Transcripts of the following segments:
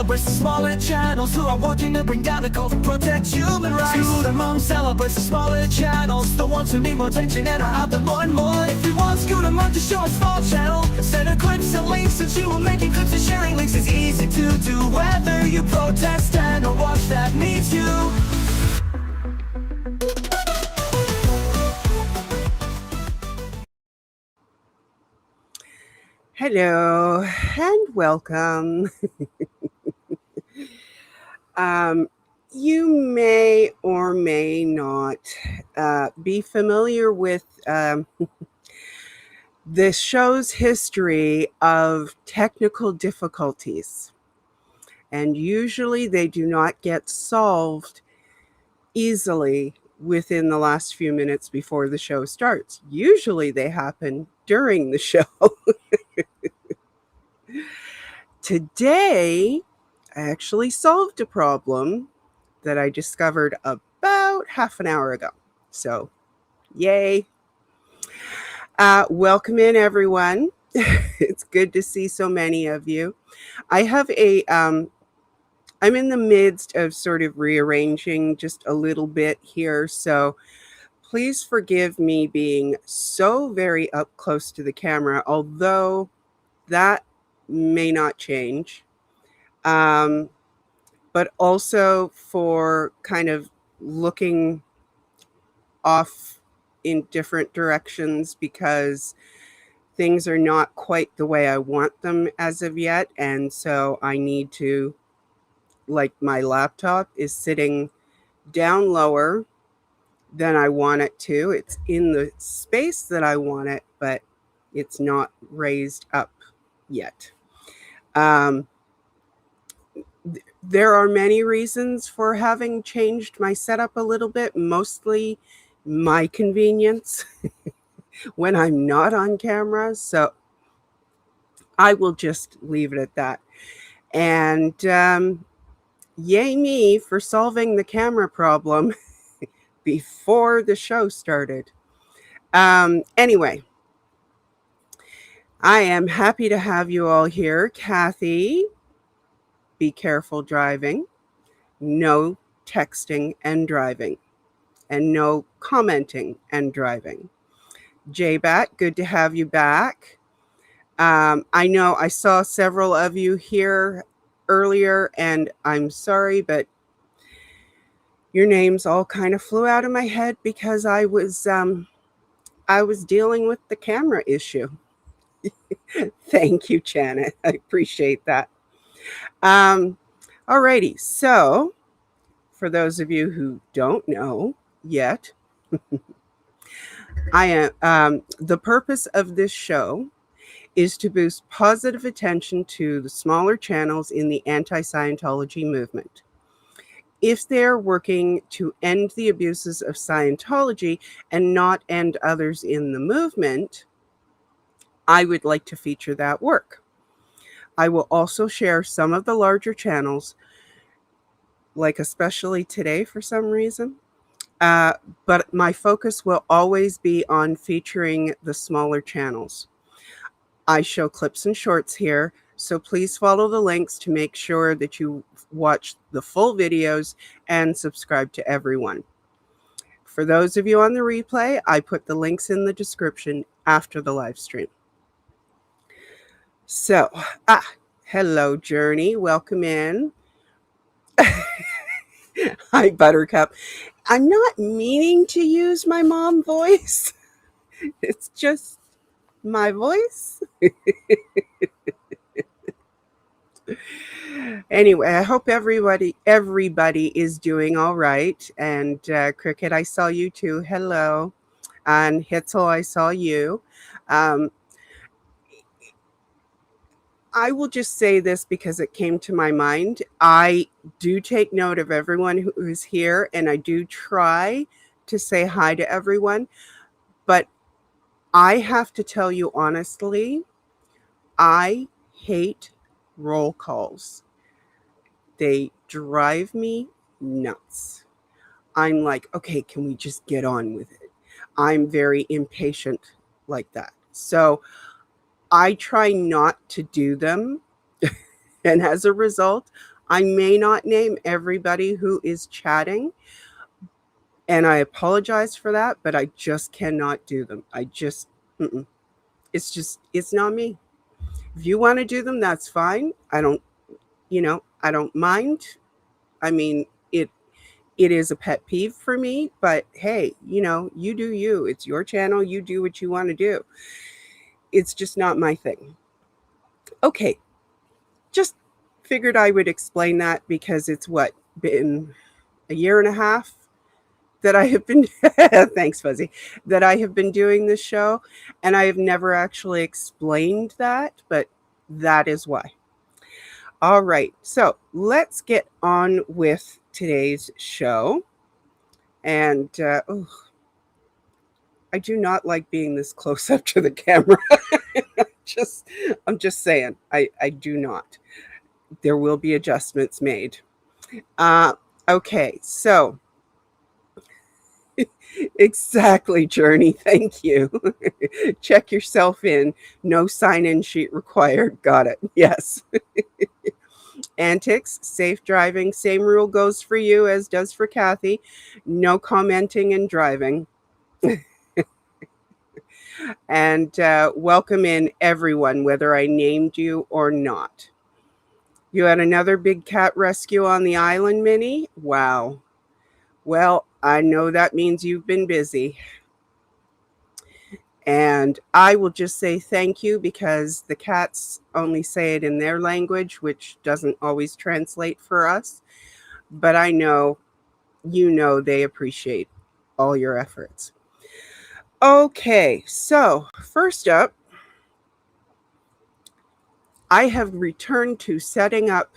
celebrates the smaller channels who are working to bring down the code to protect human rights. Scooter Mom celebrates the smaller channels, the ones who need more attention and are out there more and more. If you want Scooter Mom to show a small channel, instead of clips and links, since you are making clips and sharing links, it's easy to do. Whether you protest, stand, or watch that needs you. Hello and welcome. You may or may not be familiar with this show's history of technical difficulties. And usually they do not get solved easily within the last few minutes before the show starts. Usually they happen during the show. Today, I actually solved a problem that I discovered about half an hour ago. So, yay. Welcome in, everyone. It's good to see so many of you. I have I'm in the midst of sort of rearranging just a little bit here. So please forgive me being so very up close to the camera, although that may not change. But also for kind of looking off in different directions because things are not quite the way I want them as of yet. And so I need to, like, my laptop is sitting down lower than I want it to. It's in the space that I want it, but it's not raised up yet. There are many reasons for having changed my setup a little bit, mostly my convenience when I'm not on camera. So I will just leave it at that. And yay me for solving the camera problem before the show started. Anyway, I am happy to have you all here. Kathy, be careful driving. No texting and driving. And no commenting and driving. J-Bat, good to have you back. I know I saw several of you here earlier, and I'm sorry, but your names all kind of flew out of my head because I was dealing with the camera issue. Thank you, Janet. I appreciate that. Alrighty, so for those of you who don't know yet, the purpose of this show is to boost positive attention to the smaller channels in the anti-Scientology movement. If they're working to end the abuses of Scientology and not end others in the movement, I would like to feature that work. I will also share some of the larger channels, like especially today for some reason. But my focus will always be on featuring the smaller channels. I show clips and shorts here, so please follow the links to make sure that you watch the full videos and subscribe to everyone. For those of you on the replay, I put the links in the description after the live stream. So, hello, Journey. Welcome in. Hi, Buttercup. I'm not meaning to use my mom voice. It's just my voice. Anyway, I hope everybody is doing all right. And Cricket, I saw you too. Hello. And Hitzel, I saw you. I will just say this because it came to my mind. I do take note of everyone who is here, and I do try to say hi to everyone. But I have to tell you honestly, I hate roll calls. They drive me nuts. I'm like, okay, can we just get on with it? I'm very impatient like that. So I try not to do them. And as a result, I may not name everybody who is chatting, and I apologize for that, but I just cannot do them. Mm-mm. It's not me. If you want to do them, that's fine. I don't mind. I mean, it is a pet peeve for me, but hey, you do you. It's your channel. You do what you want to do. It's just not my thing. Okay, just figured I would explain that because it's what been a year and a half that I have been thanks Fuzzy, that I have been doing this show, and I have never actually explained that, but that is why. All right, so let's get on with today's show. And I do not like being this close up to the camera. just I'm just saying, I do not. There will be adjustments made. Uh, okay, so exactly, Journey. Thank you. Check yourself in. No sign-in sheet required. Got it. Yes. Antics, safe driving. Same rule goes for you as does for Kathy. No commenting and driving. And welcome in everyone, whether I named you or not. You had another big cat rescue on the island, Minnie? Wow. Well, I know that means you've been busy. And I will just say thank you because the cats only say it in their language, which doesn't always translate for us. But I know, they appreciate all your efforts. Okay, so first up, I have returned to setting up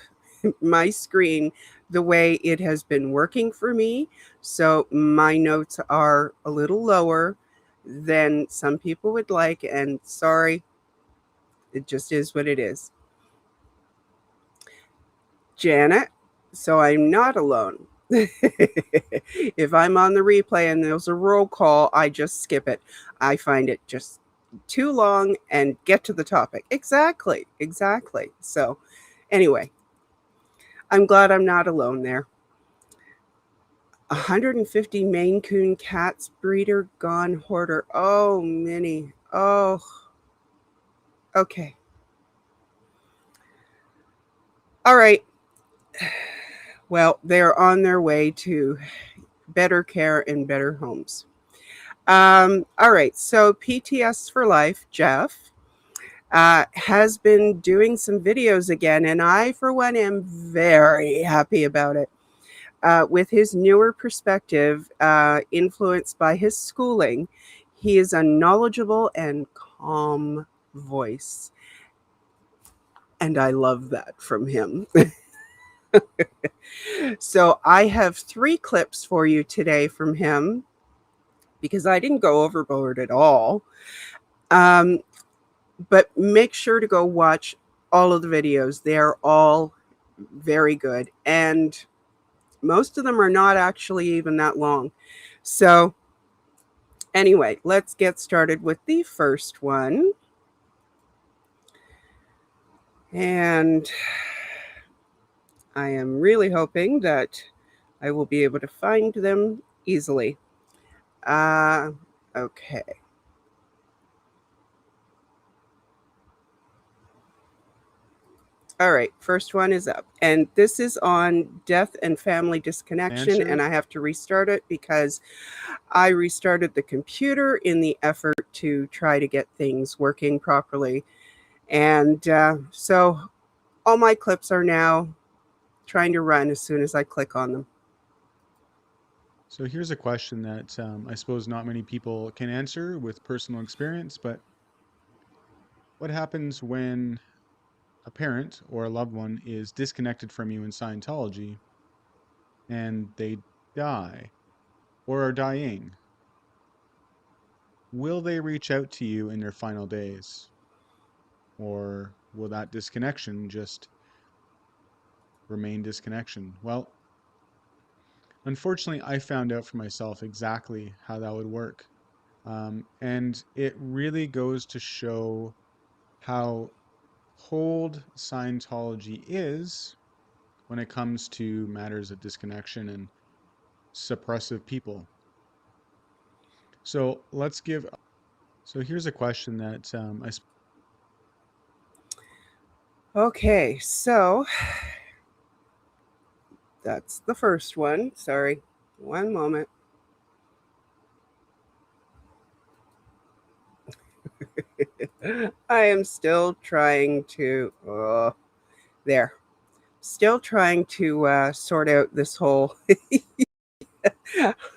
my screen the way it has been working for me. So my notes are a little lower than some people would like. And sorry, it just is what it is. Janet, so I'm not alone. If I'm on the replay and there's a roll call, I just skip it. I find it just too long and get to the topic. Exactly. So anyway, I'm glad I'm not alone there. 150 Maine Coon cats, breeder gone hoarder. Oh, Minnie. Oh, okay. All right. Well, they're on their way to better care and better homes. All right. So PTS for Life, Jeff, has been doing some videos again, and I, for one, am very happy about it. With his newer perspective, influenced by his schooling, he is a knowledgeable and calm voice. And I love that from him. So I have 3 clips for you today from him because I didn't go overboard at all. But make sure to go watch all of the videos. They're all very good. And most of them are not actually even that long. So anyway, let's get started with the first one. And I am really hoping that I will be able to find them easily. Okay. All right, first one is up. And this is on death and family disconnection. And I have to restart it because I restarted the computer in the effort to try to get things working properly. And so all my clips are now trying to run as soon as I click on them. So here's a question that I suppose not many people can answer with personal experience, but what happens when a parent or a loved one is disconnected from you in Scientology and they die or are dying? Will they reach out to you in their final days? Or will that disconnection just remain disconnection? Well, unfortunately, I found out for myself exactly how that would work. And it really goes to show how cold Scientology is when it comes to matters of disconnection and suppressive people. So here's a question that Okay, so that's the first one. Sorry, one moment. I am still trying to, still trying to sort out this whole.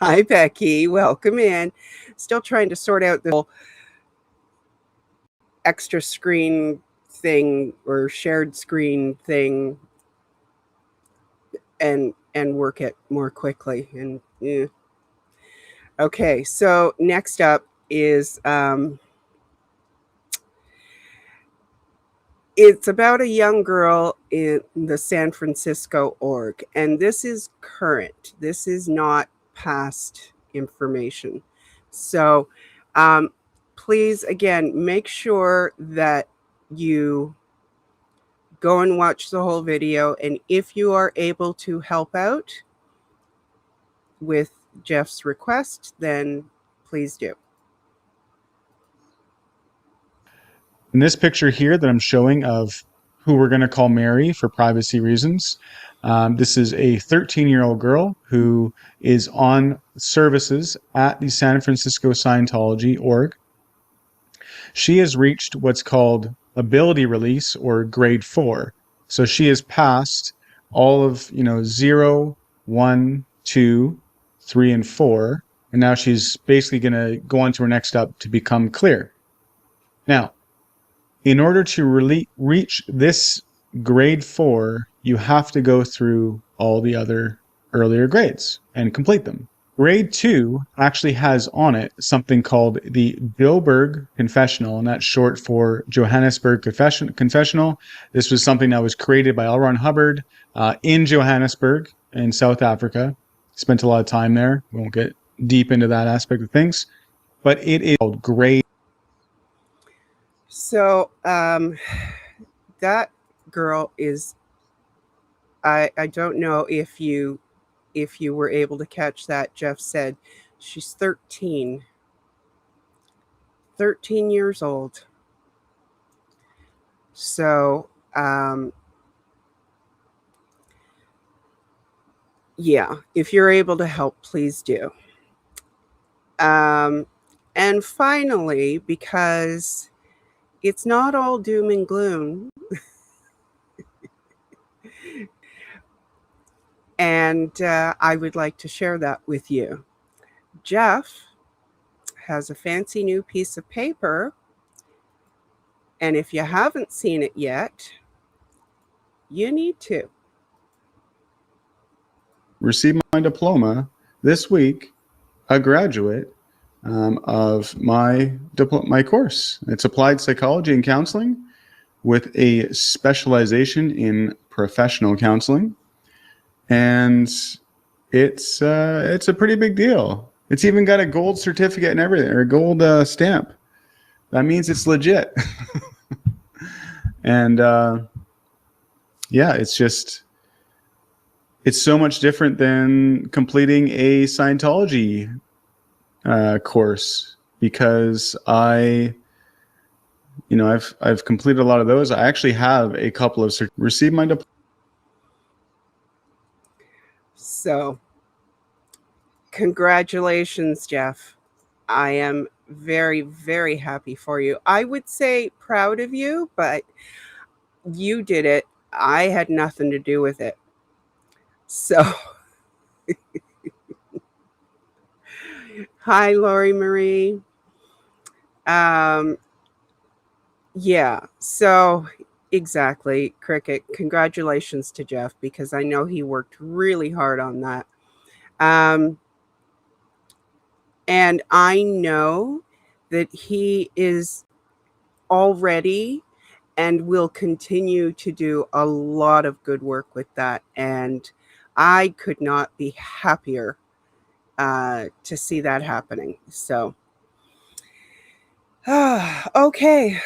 Hi, Becky. Welcome in. Still trying to sort out the whole extra screen thing or shared screen thing and work it more quickly. And yeah. Okay, so next up is it's about a young girl in the San Francisco org, and this is current. This is not past information. So please, again, make sure that you go and watch the whole video. And if you are able to help out with Jeff's request, then please do. in this picture here that I'm showing of who we're going to call Mary for privacy reasons. This is a 13-year-old girl who is on services at the San Francisco Scientology org. She has reached what's called ability release, or grade 4. So she has passed all of 0, 1, 2, 3, and 4, and now she's basically going to go on to her next step to become clear. Now, in order to reach this grade 4, you have to go through all the other earlier grades and complete them. Grade 2 actually has on it something called the Bilberg Confessional, and that's short for Johannesburg Confessional. This was something that was created by L. Ron Hubbard in Johannesburg in South Africa. Spent a lot of time there. We won't get deep into that aspect of things, but it is called grade. So that girl is, I don't know if you were able to catch that. Jeff said she's 13 years old. So yeah, if you're able to help, please do. And finally, because it's not all doom and gloom, and I would like to share that with you. Jeff has a fancy new piece of paper, and if you haven't seen it yet, you need to. Received my diploma this week, a graduate of my course. It's applied psychology and counseling with a specialization in professional counseling, and it's a pretty big deal. It's even got a gold certificate and everything, or a gold stamp. That means it's legit. And yeah, it's so much different than completing a Scientology course, because I've completed a lot of those. I actually have a couple of received my diploma. So congratulations, Jeff. I am very, very happy for you. I would say proud of you, but you did it. I had nothing to do with it. So hi, Lori Marie. Yeah, so exactly, Cricket. Congratulations to Jeff, because I know he worked really hard on that. And I know that he is already and will continue to do a lot of good work with that. And I could not be happier to see that happening. So, okay.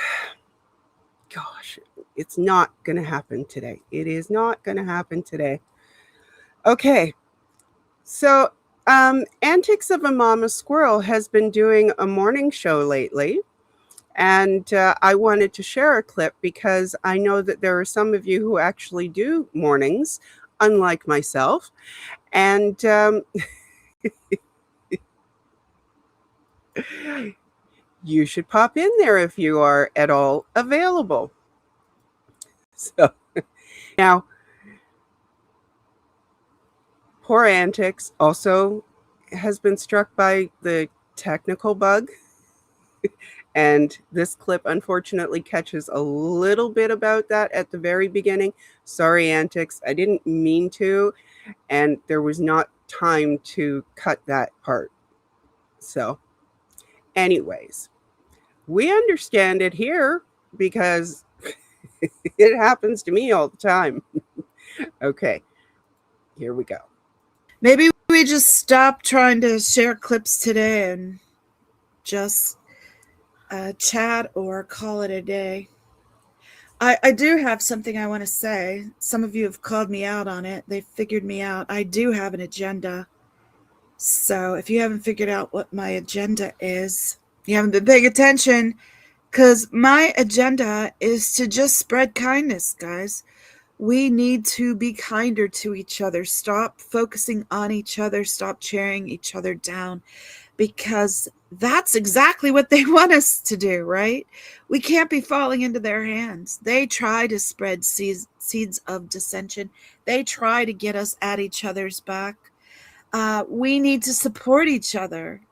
Gosh, It's not going to happen today. It is not going to happen today. Okay. So, Antics of a Mama Squirrel has been doing a morning show lately. And I wanted to share a clip because I know that there are some of you who actually do mornings, unlike myself. And you should pop in there if you are at all available. So now, poor Antics also has been struck by the technical bug. And this clip unfortunately catches a little bit about that at the very beginning. Sorry, Antics, I didn't mean to. And there was not time to cut that part. So, anyways, we understand it here because it happens to me all the time. Okay, here we go. Maybe we just stop trying to share clips today and just chat or call it a day. I do have something I want to say. Some of you have called me out on it. They figured me out. I do have an agenda. So if you haven't figured out what my agenda is, you haven't been paying attention, because my agenda is to just spread kindness, guys. We need to be kinder to each other. Stop focusing on each other. Stop tearing each other down, because that's exactly what they want us to do, right? We can't be falling into their hands. They try to spread seeds of dissension. They try to get us at each other's back. We need to support each other.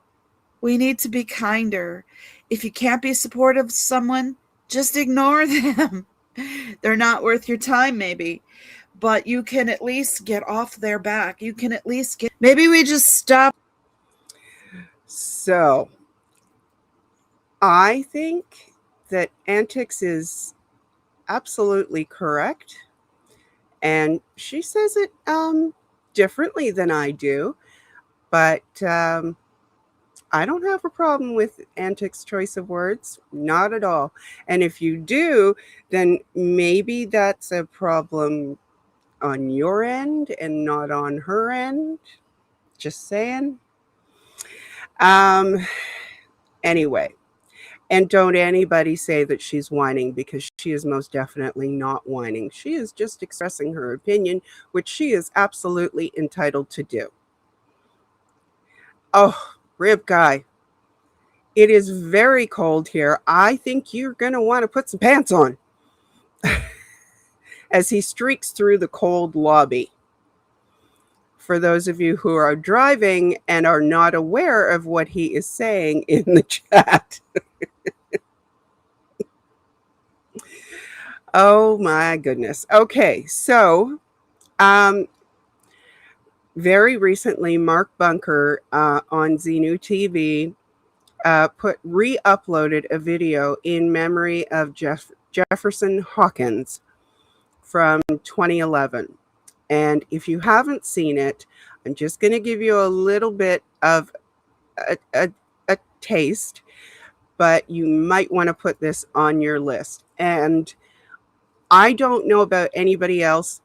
We need to be kinder. If you can't be supportive of someone, just ignore them. They're not worth your time, maybe. But you can at least get off their back. You can at least get... Maybe we just stop. So, I think that Antics is absolutely correct. And she says it differently than I do. But I don't have a problem with Antics' choice of words. Not at all. And if you do, then maybe that's a problem on your end and not on her end. Just saying. Anyway, and don't anybody say that she's whining, because she is most definitely not whining. She is just expressing her opinion, which she is absolutely entitled to do. Oh, Rib Guy, it is very cold here. I think you're going to want to put some pants on. As he streaks through the cold lobby. For those of you who are driving and are not aware of what he is saying in the chat. Oh my goodness. Okay, so very recently, Mark Bunker on Xenu TV re-uploaded a video in memory of Jefferson Hawkins from 2011. And if you haven't seen it, I'm just going to give you a little bit of a taste, but you might want to put this on your list. And I don't know about anybody else.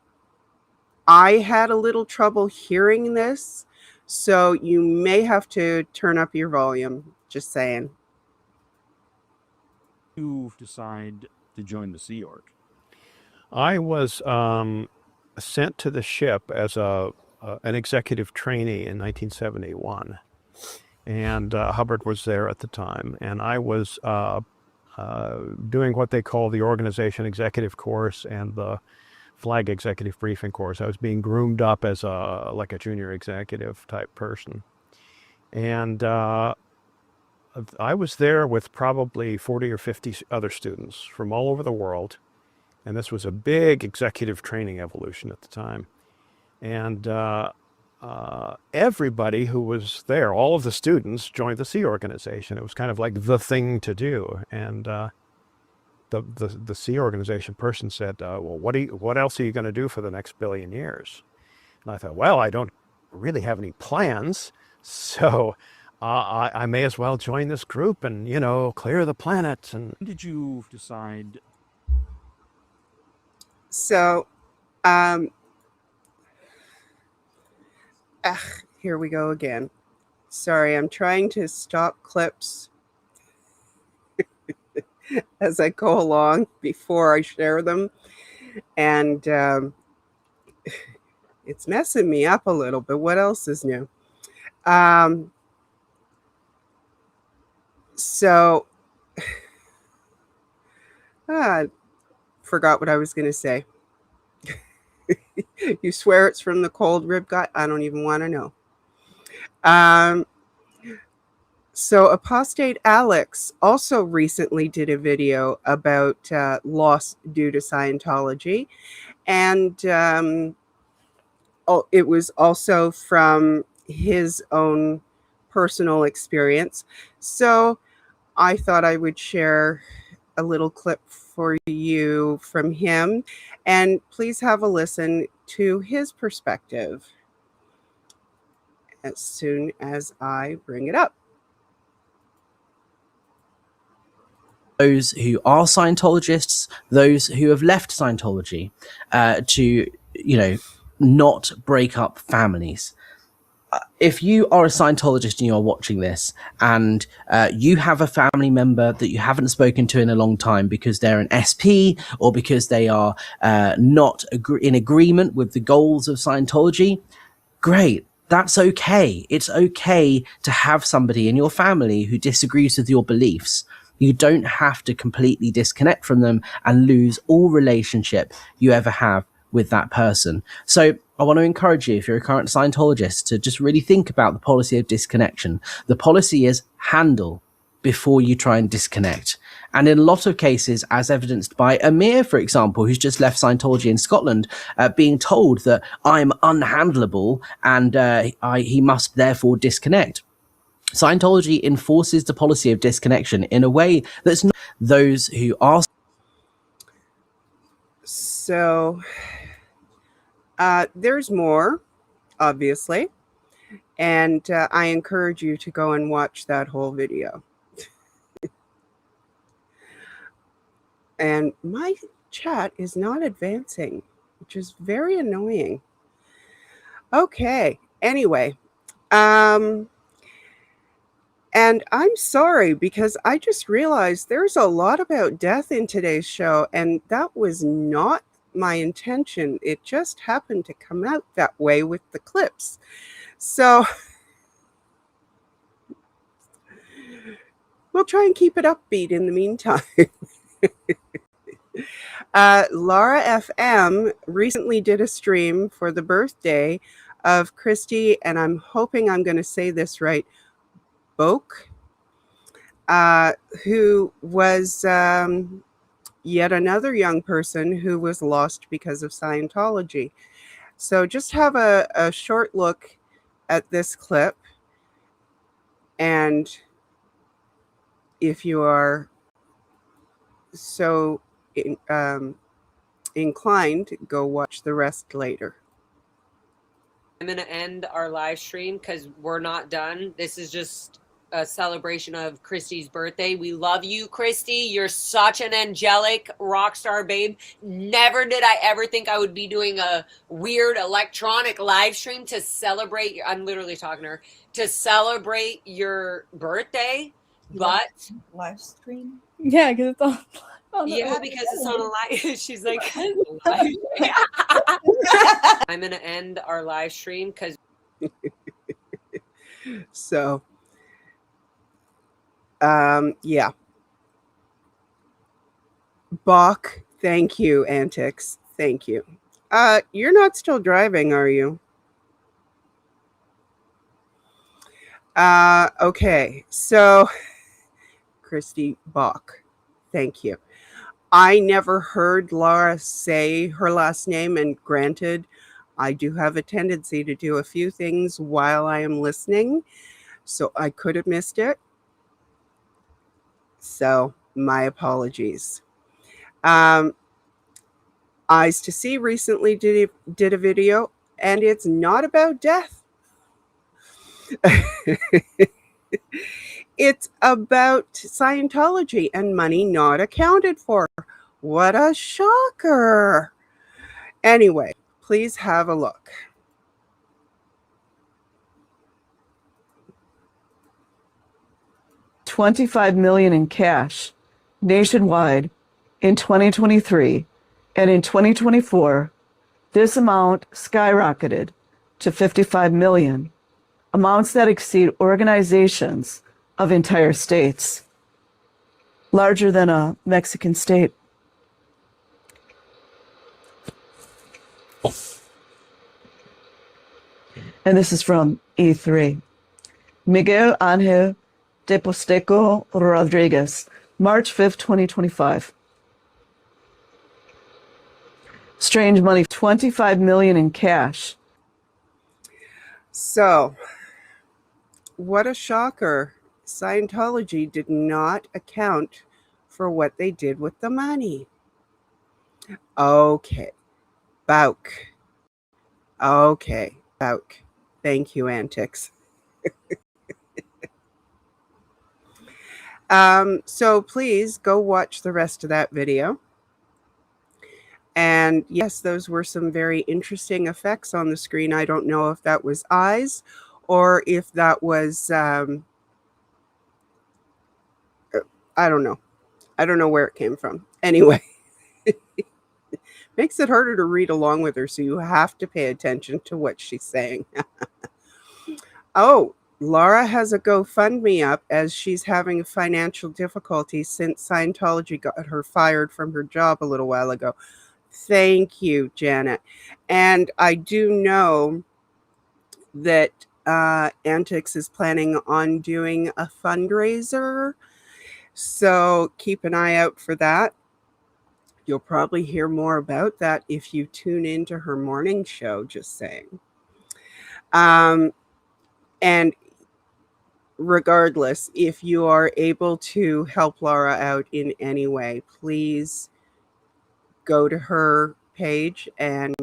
I had a little trouble hearing this, so you may have to turn up your volume. Just saying. You decide to join the Sea Org? I was sent to the ship as an executive trainee in 1971, and Hubbard was there at the time, and I was doing what they call the organization executive course and the flag executive briefing course. I was being groomed up as like a junior executive type person, and I was there with probably 40 or 50 other students from all over the world. And this was a big executive training evolution at the time. And everybody who was there, all of the students, joined the Sea Organization. It was kind of like the thing to do. And the Sea Organization person said, well, what else are you going to do for the next billion years? And I thought, well, I don't really have any plans. So I may as well join this group and, clear the planet. And When did you decide So, here we go again. Sorry, I'm trying to stop clips as I go along before I share them. And it's messing me up a little, but what else is new? So, I forgot what I was going to say. You swear it's from the cold rib guy? I don't even want to know. So Apostate Alex also recently did a video about loss due to Scientology. And it was also from his own personal experience. So I thought I would share a little clip for you from him. And please have a listen to his perspective as soon as I bring it up. Those who are Scientologists, those who have left Scientology, to, not break up families. If you are a Scientologist and you are watching this and you have a family member that you haven't spoken to in a long time because they're an SP or because they are not in agreement with the goals of Scientology, great. That's okay. It's okay to have somebody in your family who disagrees with your beliefs. You don't have to completely disconnect from them and lose all relationship you ever have with that person. So I want to encourage you, if you're a current Scientologist, to just really think about the policy of disconnection. The policy is handle before you try and disconnect. And in a lot of cases, as evidenced by Amir, for example, who's just left Scientology in Scotland, being told that I'm unhandleable and he must therefore disconnect. Scientology enforces the policy of disconnection in a way that's not those who are. So there's more, obviously, and I encourage you to go and watch that whole video. And my chat is not advancing, which is very annoying. Okay, anyway. And I'm sorry, because I just realized there's a lot about death in today's show, and that was not my intention. It just happened to come out that way with the clips. So we'll try and keep it upbeat in the meantime. Lara FM recently did a stream for the birthday of Christy, and I'm hoping I'm going to say this right, Boak, who was yet another young person who was lost because of Scientology. So just have a short look at this clip, and if you are so inclined, go watch the rest later. I'm going to end our live stream because we're not done. This is just a celebration of Christy's birthday. We love you, Christy. You're such an angelic rock star, babe. Never did I ever think I would be doing a weird electronic live stream to celebrate I'm literally talking to her, to celebrate your birthday. But live stream? Yeah, because it's on. Yeah, because it's on a live. She's like, I'm going to end our live stream because. So, yeah. Bach, thank you, Antics. Thank you. You're not still driving, are you? Okay, so Christy Bach, thank you. I never heard Lara say her last name, and granted, I do have a tendency to do a few things while I am listening, so I could have missed it. So my apologies. Eyes to See recently did a video, and it's not about death. It's about Scientology and money not accounted for. What a shocker. Anyway, please have a look. $25 million in cash nationwide in 2023, and in 2024, this amount skyrocketed to $55 million, amounts that exceed organizations of entire states, larger than a Mexican state. And this is from E3. Miguel Angel de Posteco Rodriguez, March 5th, 2025. Strange money, $25 million in cash. So, what a shocker. Scientology did not account for what they did with the money. Okay. Bauk. Okay. Bauk. Thank you, Antics. So please go watch the rest of that video. And yes, those were some very interesting effects on the screen. I don't know if that was eyes or if that was, I don't know. I don't know where it came from. Anyway, makes it harder to read along with her, so you have to pay attention to what she's saying. Oh, Lara has a GoFundMe up as she's having financial difficulties since Scientology got her fired from her job a little while ago. Thank you, Janet. And I do know that Antics is planning on doing a fundraiser, so keep an eye out for that. You'll probably hear more about that if you tune into her morning show, just saying. And regardless, if you are able to help Lara out in any way, please go to her page and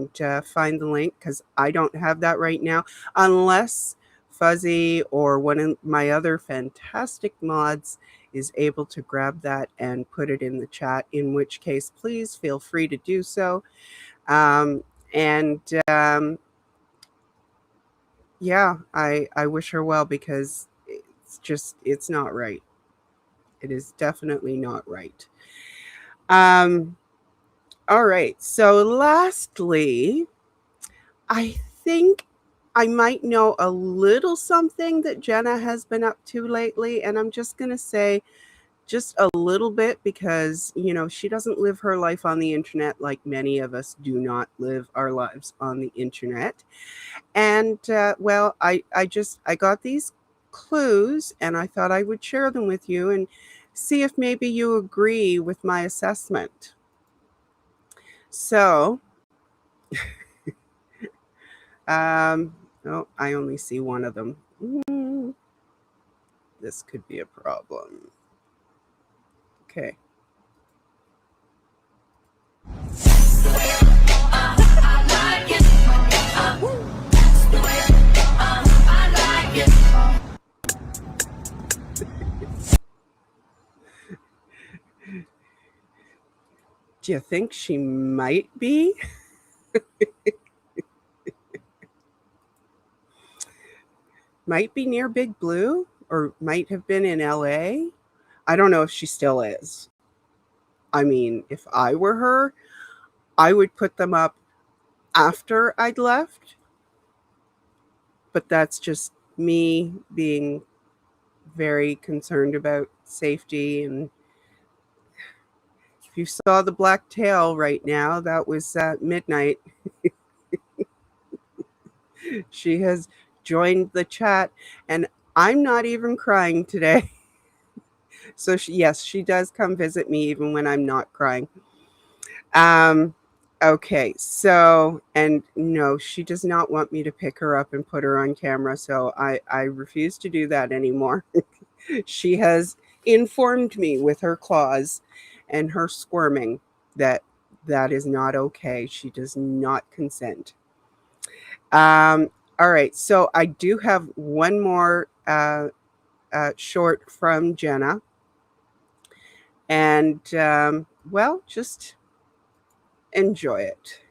find the link, because I don't have that right now, unless Fuzzy or one of my other fantastic mods is able to grab that and put it in the chat, in which case please feel free to do so. Yeah, I wish her well, because it's not right. It is definitely not right. All right, so lastly, I think I might know a little something that Jenna has been up to lately, and I'm just going to say just a little bit, because, you know, she doesn't live her life on the internet like many of us do not live our lives on the internet. And, well, I got these clues, and I thought I would share them with you and see if maybe you agree with my assessment. So, oh, I only see one of them. This could be a problem. Okay. Do you think she might be? Might be near Big Blue, or might have been in LA. I don't know if she still is. I mean, if I were her, I would put them up after I'd left. But that's just me being very concerned about safety. And if you saw the black tail right now, that was at midnight. She has joined the chat, and I'm not even crying today. So yes, she does come visit me even when I'm not crying. Okay, so, and no, she does not want me to pick her up and put her on camera, so I refuse to do that anymore. She has informed me with her claws and her squirming that is not okay. She does not consent. All right, so I do have one more short from Jenna. And, well, just enjoy it.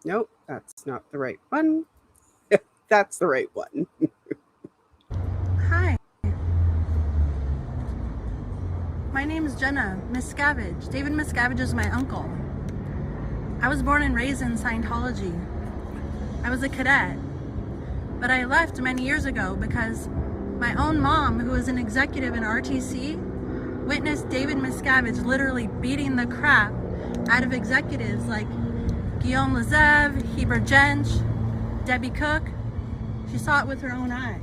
Nope, that's not the right one. That's the right one. Hi. My name is Jenna Miscavige. David Miscavige is my uncle. I was born and raised in Scientology. I was a cadet, but I left many years ago because my own mom, who was an executive in RTC, witnessed David Miscavige literally beating the crap out of executives like Guillaume Lezev, Heber Jensch, Debbie Cook. She saw it with her own eyes.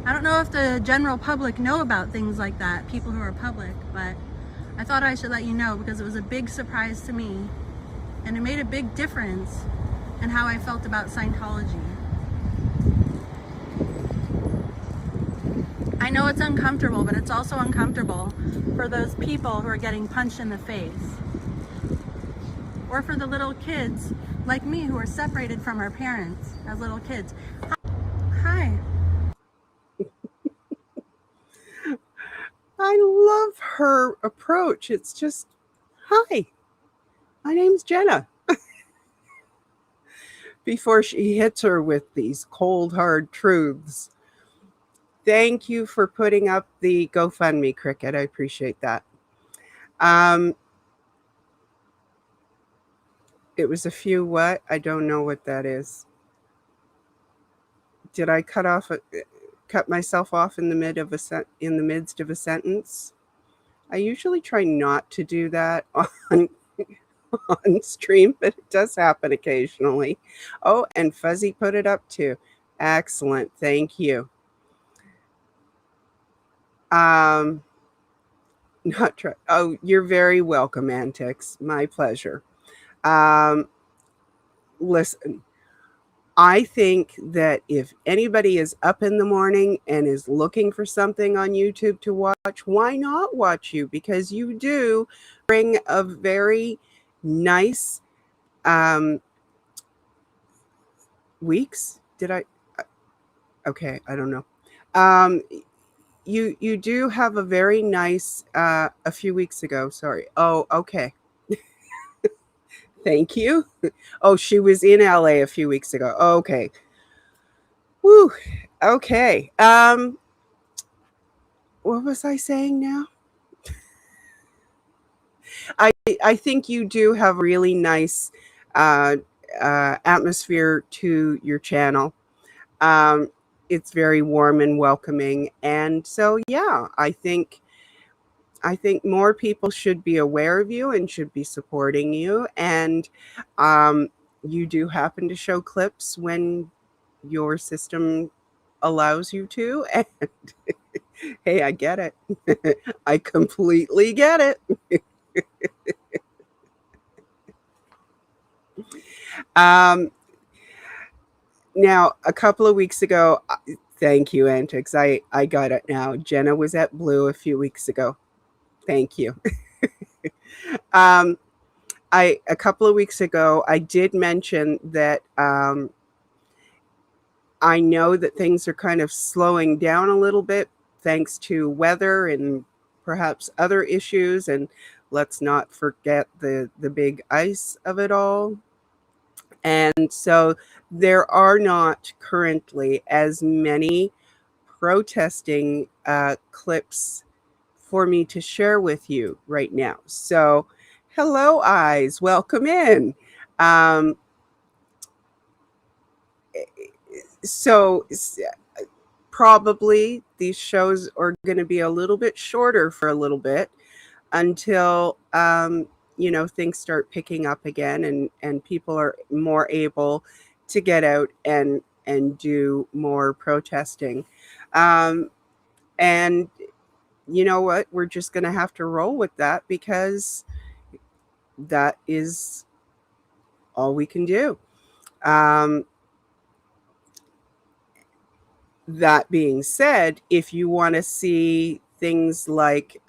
I don't know if the general public know about things like that, people who are public, but I thought I should let you know because it was a big surprise to me and it made a big difference in how I felt about Scientology. I know it's uncomfortable, but it's also uncomfortable for those people who are getting punched in the face. Or for the little kids like me who are separated from our parents as little kids. Hi. I love her approach. It's just, hi, my name's Jenna. Before she hits her with these cold, hard truths. Thank you for putting up the GoFundMe, Cricket. I appreciate that. It was a few what? I don't know what that is. Did I cut myself off in the midst of a sentence? I usually try not to do that on stream, but it does happen occasionally. Oh, and Fuzzy put it up too. Excellent. Thank you. Oh, you're very welcome, Antics. My pleasure. Listen, I think that if anybody is up in the morning and is looking for something on YouTube to watch, why not watch you? Because you do bring a very nice weeks. Okay, I don't know. You do have a very nice a few weeks ago. Sorry. Oh, okay. Thank you. Oh, she was in LA a few weeks ago. Okay. Woo. Okay. What was I saying now? I think you do have really nice atmosphere to your channel. It's very warm and welcoming. And so, yeah, I think more people should be aware of you and should be supporting you. And you do happen to show clips when your system allows you to. And hey, I get it. I completely get it. Now, a couple of weeks ago, thank you, Antics. I got it now. Jenna was at Blue a few weeks ago. Thank you. A couple of weeks ago, I did mention that I know that things are kind of slowing down a little bit thanks to weather and perhaps other issues. And let's not forget the big ice of it all. And so there are not currently as many protesting clips for me to share with you right now. So, hello, eyes, welcome in. So probably these shows are going to be a little bit shorter for a little bit until things start picking up again and people are more able to get out and do more protesting. And you know what? We're just going to have to roll with that because that is all we can do. That being said, if you want to see things like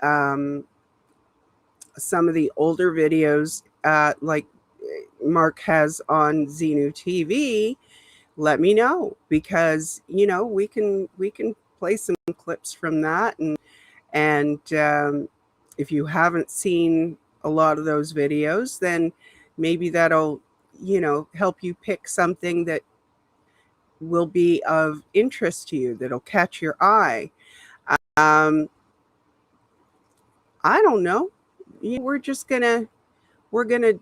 some of the older videos like Mark has on Xenu TV, let me know because we can play some clips from that and if you haven't seen a lot of those videos, then maybe that'll, help you pick something that will be of interest to you, that'll catch your eye. I don't know. We're gonna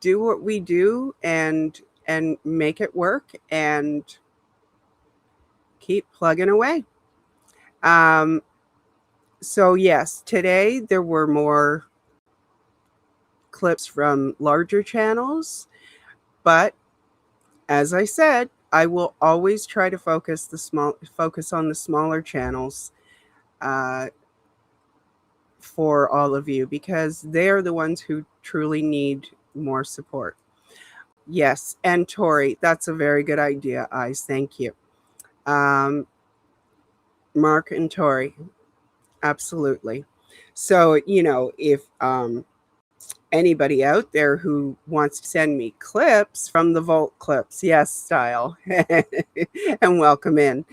do what we do and make it work and keep plugging away. So yes, today there were more clips from larger channels, but as I said, I will always try to focus on the smaller channels for all of you, because they're the ones who truly need more support. Yes, and Tori, that's a very good idea, Eyes. Thank you. Mark and Tori, absolutely. So, if anybody out there who wants to send me clips from the Vault Clips, yes, style, and welcome in.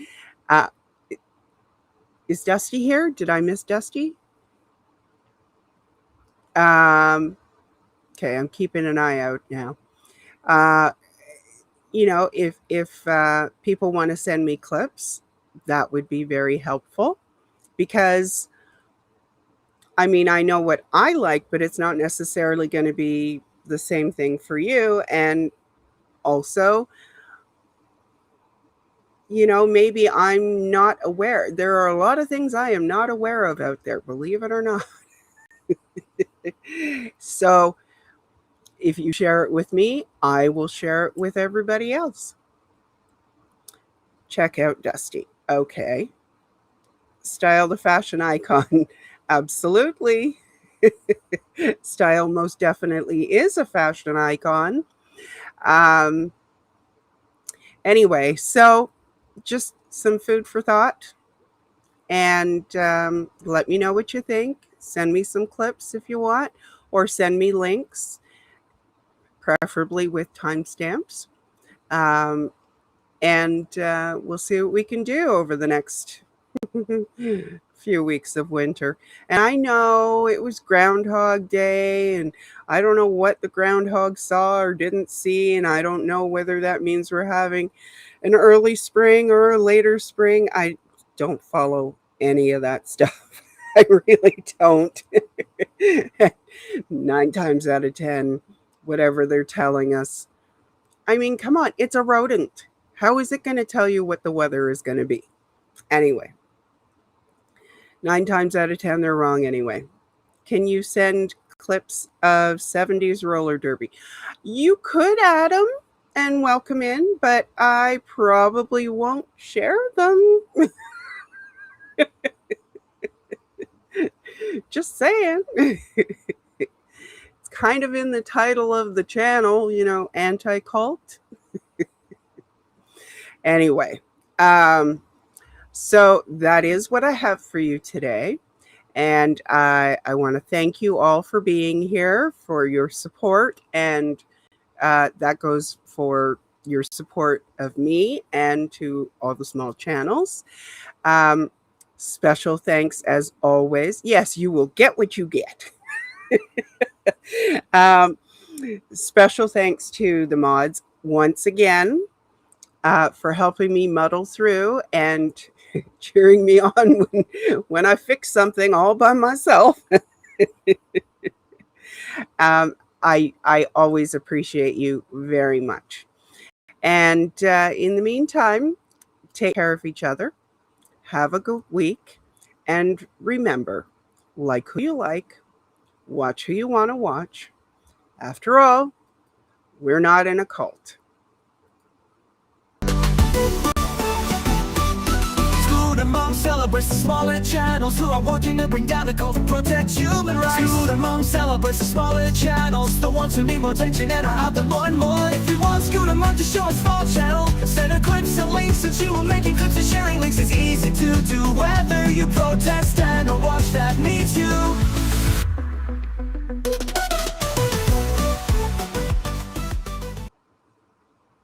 Is Dusty here? Did I miss Dusty? Okay, I'm keeping an eye out now. If people want to send me clips, that would be very helpful, because I know what I like, but it's not necessarily going to be the same thing for you. And also, maybe I'm not aware. There are a lot of things I am not aware of out there, believe it or not. So if you share it with me, I will share it with everybody else. Check out Dusty. Okay. Style the fashion icon. Absolutely. Style most definitely is a fashion icon. Anyway, so just some food for thought. And let me know what you think. Send me some clips if you want, or send me links, preferably with timestamps. And we'll see what we can do over the next few weeks of winter. And I know it was Groundhog Day, and I don't know what the groundhog saw or didn't see, and I don't know whether that means we're having an early spring or a later spring. I don't follow any of that stuff. I really don't. 9 times out of 10, whatever they're telling us. Come on, it's a rodent. How is it going to tell you what the weather is going to be? Anyway, 9 times out of 10, they're wrong anyway. Can you send clips of 70s roller derby? You could add them and welcome in, but I probably won't share them. Just saying. It's kind of in the title of the channel, anti-cult. Anyway, so that is what I have for you today. And I want to thank you all for being here, for your support. And that goes for your support of me and to all the small channels. Special thanks as always. Yes, you will get what you get. Special thanks to the mods once again for helping me muddle through and cheering me on when I fix something all by myself. I always appreciate you very much. And in the meantime, take care of each other. Have a good week. And remember, like who you like, watch who you want to watch. After all, we're not in a cult. School and Mom celebrates the smaller channels who are working to bring down the cult, protect human rights. School and Mom celebrates the smaller channels, the ones who need more attention and are out there more and more. If you want School and Mom to show a small channel, send her clips and links, since you are making clips and sharing links is easy to do. Whether you protest and or watch that needs you.